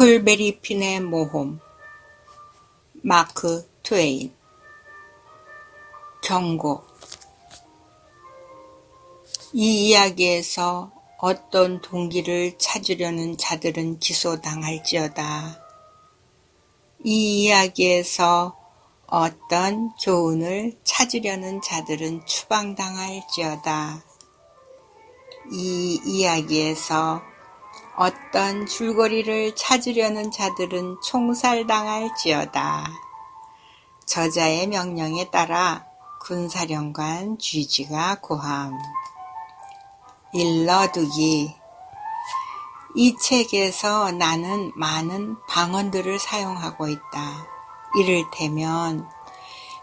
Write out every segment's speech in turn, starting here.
허클베리핀의 모험. 마크 트웨인. 경고. 이 이야기에서 어떤 동기를 찾으려는 자들은 기소당할지어다. 이 이야기에서 어떤 교훈을 찾으려는 자들은 추방당할지어다. 이 이야기에서 어떤 줄거리를 찾으려는 자들은 총살당할지어다. 저자의 명령에 따라 군사령관 쥐지가 고함. 일러두기. 이 책에서 나는 많은 방언들을 사용하고 있다. 이를테면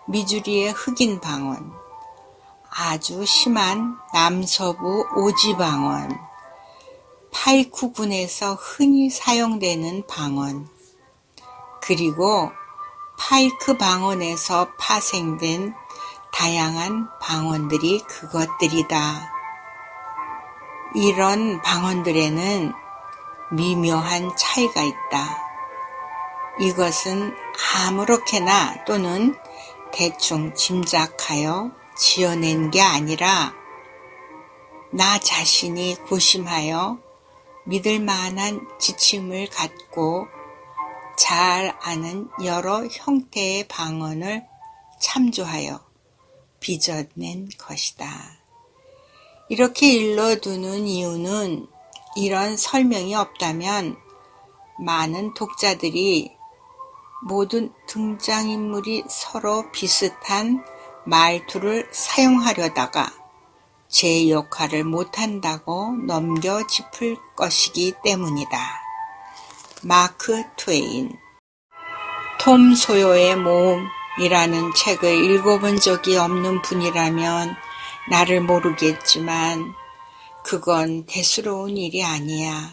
미주리의 흑인 방언, 아주 심한 남서부 오지 방언, 파이쿠군에서 흔히 사용되는 방언, 그리고 파이크 방언에서 파생된 다양한 방언들이 그것들이다. 이런 방언들에는 미묘한 차이가 있다. 이것은 아무렇게나 또는 대충 짐작하여 지어낸 게 아니라 나 자신이 고심하여 믿을 만한 지침을 갖고 잘 아는 여러 형태의 방언을 참조하여 빚어낸 것이다. 이렇게 일러두는 이유는 이런 설명이 없다면 많은 독자들이 모든 등장인물이 서로 비슷한 말투를 사용하려다가 제 역할을 못한다고 넘겨짚을 것이기 때문이다. 마크 트웨인. 톰 소요의 모험이라는 책을 읽어본 적이 없는 분이라면 나를 모르겠지만 그건 대수로운 일이 아니야.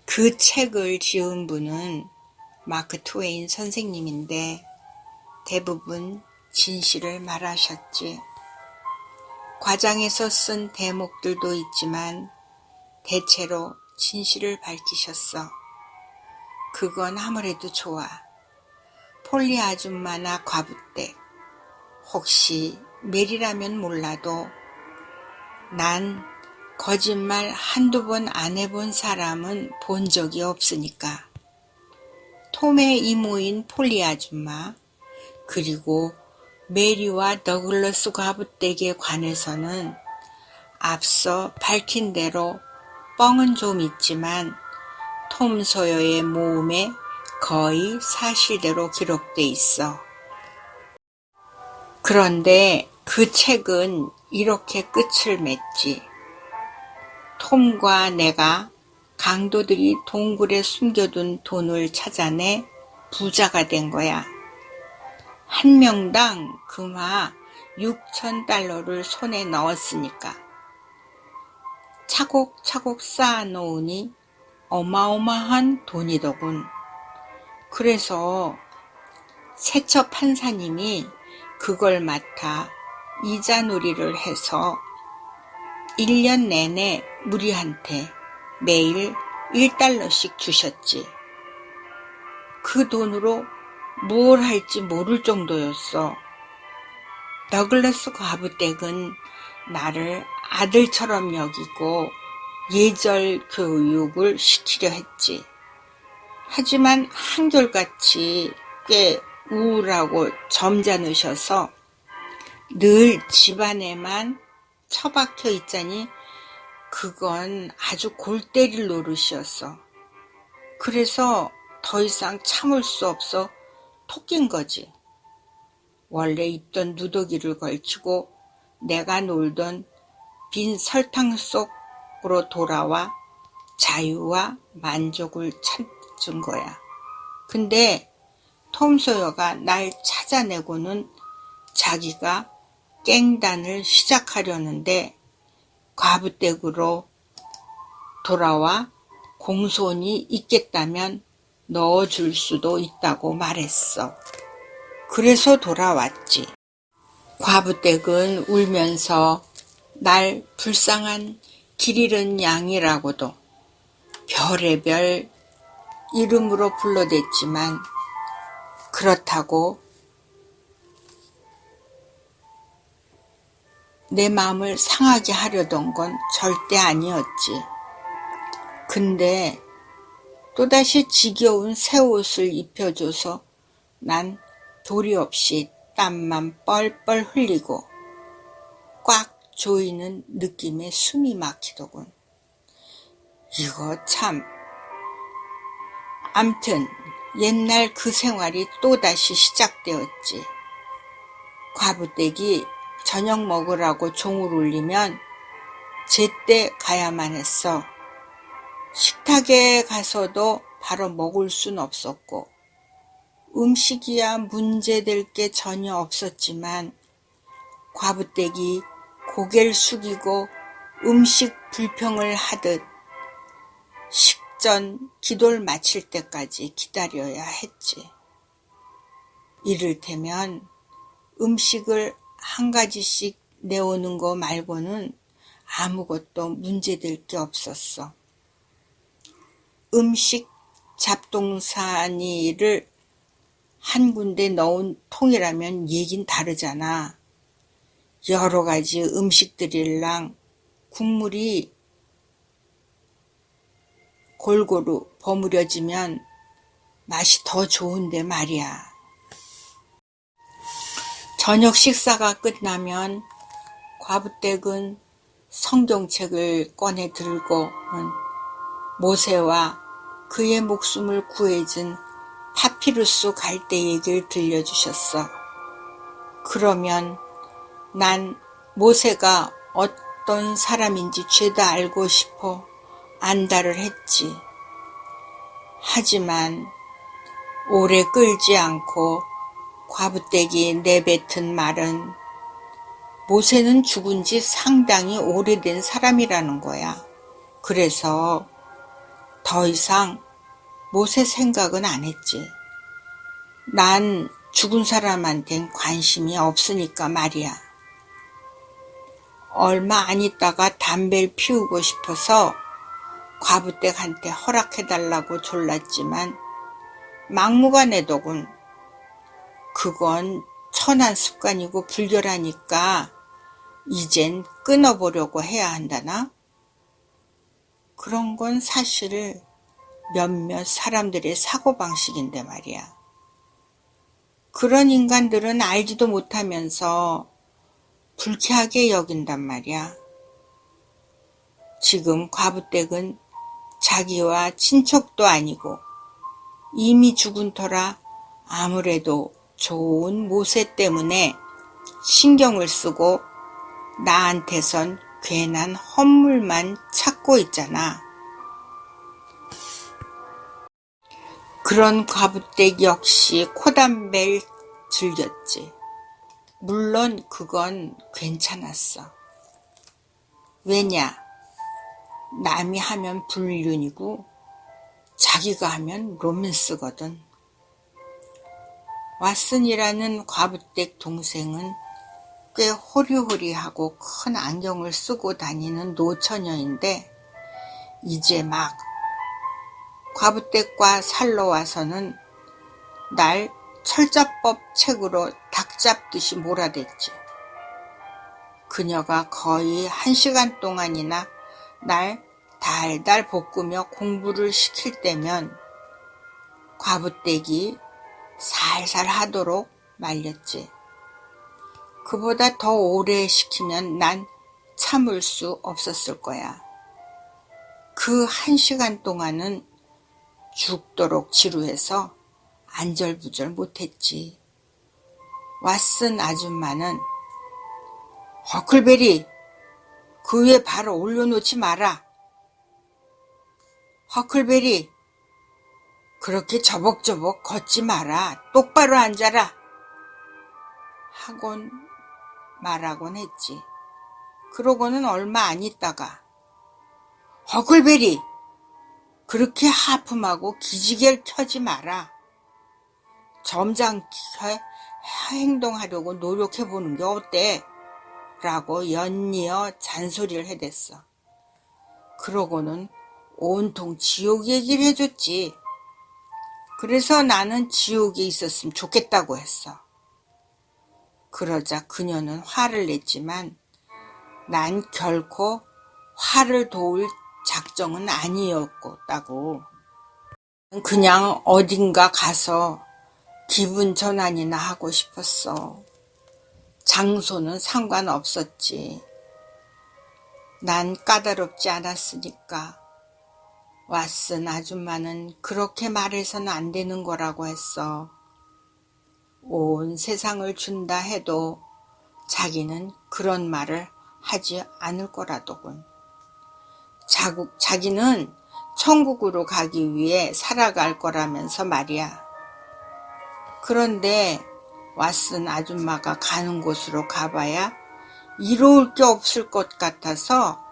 그 책을 지은 분은 마크 트웨인 선생님인데 대부분 진실을 말하셨지. 과장에서 쓴 대목들도 있지만 대체로 진실을 밝히셨어. 그건 아무래도 좋아. 폴리 아줌마나 과부댁, 혹시 메리라면 몰라도 난 거짓말 한두 번 안 해본 사람은 본 적이 없으니까. 톰의 이모인 폴리 아줌마, 그리고 메리와 더글러스 과부댁에 관해서는 앞서 밝힌 대로 뻥은 좀 있지만 톰 소요의 모험에 거의 사실대로 기록돼 있어. 그런데 그 책은 이렇게 끝을 맺지. 톰과 내가 강도들이 동굴에 숨겨둔 돈을 찾아내 부자가 된 거야. 한 명당 금화 $6,000를 손에 넣었으니까. 차곡차곡 쌓아놓으니 어마어마한 돈이더군. 그래서 세처 판사님이 그걸 맡아 이자놀이를 해서 1년 내내 우리한테 매일 $1씩 주셨지. 그 돈으로 뭘 할지 모를 정도였어. 더글러스 과부댁은 나를 아들처럼 여기고 예절 교육을 시키려 했지. 하지만 한결같이 꽤 우울하고 점잖으셔서 늘 집안에만 처박혀 있자니 그건 아주 골 때릴 노릇이었어. 그래서 더 이상 참을 수 없어 토낀 거지. 원래 입던 누더기를 걸치고 내가 놀던 빈 설탕 속으로 돌아와 자유와 만족을 찾은 거야. 근데 톰 소요가 날 찾아내고는 자기가 깽단을 시작하려는데 과부댁으로 돌아와 공손이 있겠다면 넣어줄 수도 있다고 말했어. 그래서 돌아왔지. 과부댁은 울면서 날 불쌍한 길 잃은 양이라고도 별의별 이름으로 불러댔지만 그렇다고 내 마음을 상하게 하려던 건 절대 아니었지. 근데 또다시 지겨운 새 옷을 입혀줘서 난 도리 없이 땀만 뻘뻘 흘리고 꽉 조이는 느낌에 숨이 막히더군. 이거 참. 암튼 옛날 그 생활이 또다시 시작되었지. 과부댁이 저녁 먹으라고 종을 울리면 제때 가야만 했어. 식탁에 가서도 바로 먹을 순 없었고 음식이야 문제될 게 전혀 없었지만 과부댁이 고개를 숙이고 음식 불평을 하듯 식전 기도를 마칠 때까지 기다려야 했지. 이를테면 음식을 한 가지씩 내오는 거 말고는 아무것도 문제될 게 없었어. 음식 잡동사니를 한 군데 넣은 통이라면 얘긴 다르잖아. 여러 가지 음식들이랑 국물이 골고루 버무려지면 맛이 더 좋은데 말이야. 저녁 식사가 끝나면 과부댁은 성경책을 꺼내 들고는 모세와 그의 목숨을 구해준 파피루스 갈대 얘기를 들려주셨어. 그러면 난 모세가 어떤 사람인지 죄다 알고 싶어 안달을 했지. 하지만 오래 끌지 않고 과부댁이 내뱉은 말은 모세는 죽은 지 상당히 오래된 사람이라는 거야. 그래서 더 이상 모세 생각은 안 했지. 난 죽은 사람한텐 관심이 없으니까 말이야. 얼마 안 있다가 담배를 피우고 싶어서 과부댁한테 허락해달라고 졸랐지만 막무가내더군. 그건 천한 습관이고 불결하니까 이젠 끊어보려고 해야 한다나? 그런 건 사실 몇몇 사람들의 사고방식인데 말이야. 그런 인간들은 알지도 못하면서 불쾌하게 여긴단 말이야. 지금 과부댁은 자기와 친척도 아니고 이미 죽은 터라 아무래도 좋은 모세 때문에 신경을 쓰고 나한테선 괜한 헛물만 찾고 있잖아. 그런 과부댁 역시 코담배를 즐겼지. 물론 그건 괜찮았어. 왜냐? 남이 하면 불륜이고 자기가 하면 로맨스거든. 왓슨이라는 과부댁 동생은 꽤 호리호리하고 큰 안경을 쓰고 다니는 노처녀인데 이제 막 과부댁과 살러 와서는 날 철자법 책으로 닭 잡듯이 몰아댔지. 그녀가 거의 1시간 동안이나 날 달달 볶으며 공부를 시킬 때면 과부댁이 살살 하도록 말렸지. 그보다 더 오래 시키면 난 참을 수 없었을 거야. 그 1시간 동안은 죽도록 지루해서 안절부절 못했지. 왓슨 아줌마는 허클베리, 그 위에 바로 올려놓지 마라. 허클베리, 그렇게 저벅저벅 걷지 마라. 똑바로 앉아라. 하곤 말하곤 했지. 그러고는 얼마 안 있다가 허클베리, 그렇게 하품하고 기지개를 켜지 마라. 점잖게 행동하려고 노력해보는 게 어때? 라고 연이어 잔소리를 해댔어. 그러고는 온통 지옥 얘기를 해줬지. 그래서 나는 지옥에 있었으면 좋겠다고 했어. 그러자 그녀는 화를 냈지만 난 결코 화를 도울 작정은 아니었다고. 그냥 어딘가 가서 기분 전환이나 하고 싶었어. 장소는 상관없었지. 난 까다롭지 않았으니까. 왓슨 아줌마는 그렇게 말해서는 안 되는 거라고 했어. 온 세상을 준다 해도 자기는 그런 말을 하지 않을 거라더군. 자기는 천국으로 가기 위해 살아갈 거라면서 말이야. 그런데 왓슨 아줌마가 가는 곳으로 가봐야 이로울 게 없을 것 같아서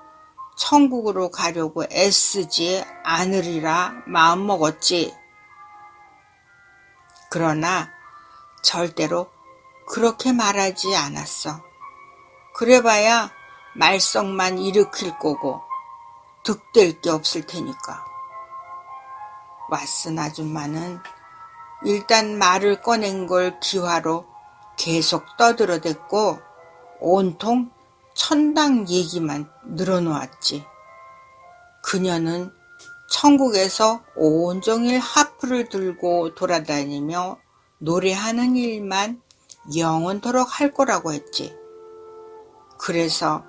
천국으로 가려고 애쓰지 않으리라 마음먹었지. 그러나 절대로 그렇게 말하지 않았어. 그래봐야 말썽만 일으킬 거고 득될 게 없을 테니까. 왓슨 아줌마는 일단 말을 꺼낸 걸 기화로 계속 떠들어댔고 온통 천당 얘기만 늘어놓았지. 그녀는 천국에서 온종일 하프를 들고 돌아다니며 노래하는 일만 영원토록 할 거라고 했지. 그래서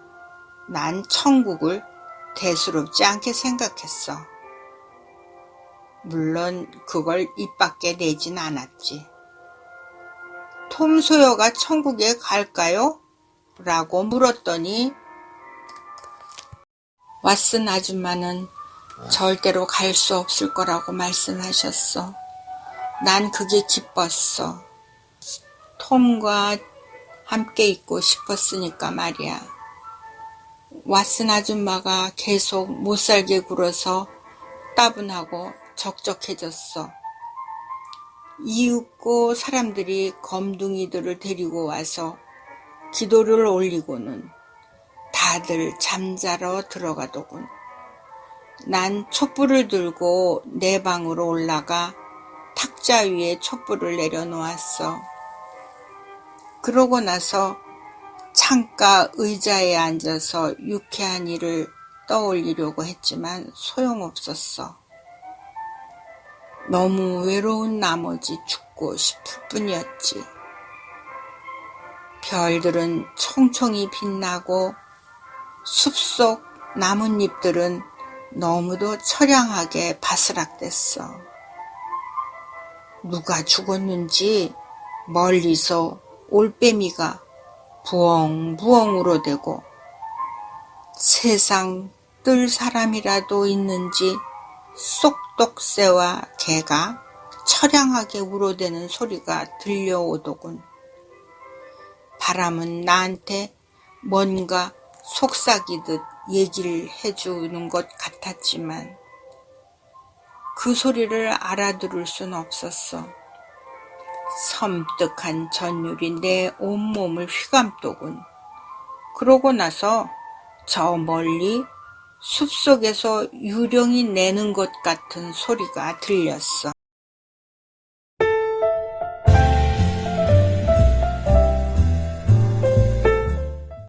난 천국을 대수롭지 않게 생각했어. 물론 그걸 입 밖에 내진 않았지. 톰 소여가 천국에 갈까요? 라고 물었더니 왓슨 아줌마는 절대로 갈 수 없을 거라고 말씀하셨어. 난 그게 기뻤어. 톰과 함께 있고 싶었으니까 말이야. 왓슨 아줌마가 계속 못살게 굴어서 따분하고 적적해졌어. 이윽고 사람들이 검둥이들을 데리고 와서 기도를 올리고는 다들 잠자러 들어가더군. 난 촛불을 들고 내 방으로 올라가 탁자 위에 촛불을 내려놓았어. 그러고 나서 창가 의자에 앉아서 유쾌한 일을 떠올리려고 했지만 소용없었어. 너무 외로운 나머지 죽고 싶을 뿐이었지. 별들은 총총히 빛나고 숲속 나뭇잎들은 너무도 처량하게 바스락댔어. 누가 죽었는지 멀리서 올빼미가 부엉부엉 울어대고 세상 뜰 사람이라도 있는지 쏙독새와 개가 처량하게 울어대는 소리가 들려오더군. 바람은 나한테 뭔가 속삭이듯 얘기를 해주는 것 같았지만 그 소리를 알아들을 순 없었어. 섬뜩한 전율이 내 온몸을 휘감더군. 그러고 나서 저 멀리 숲속에서 유령이 내는 것 같은 소리가 들렸어.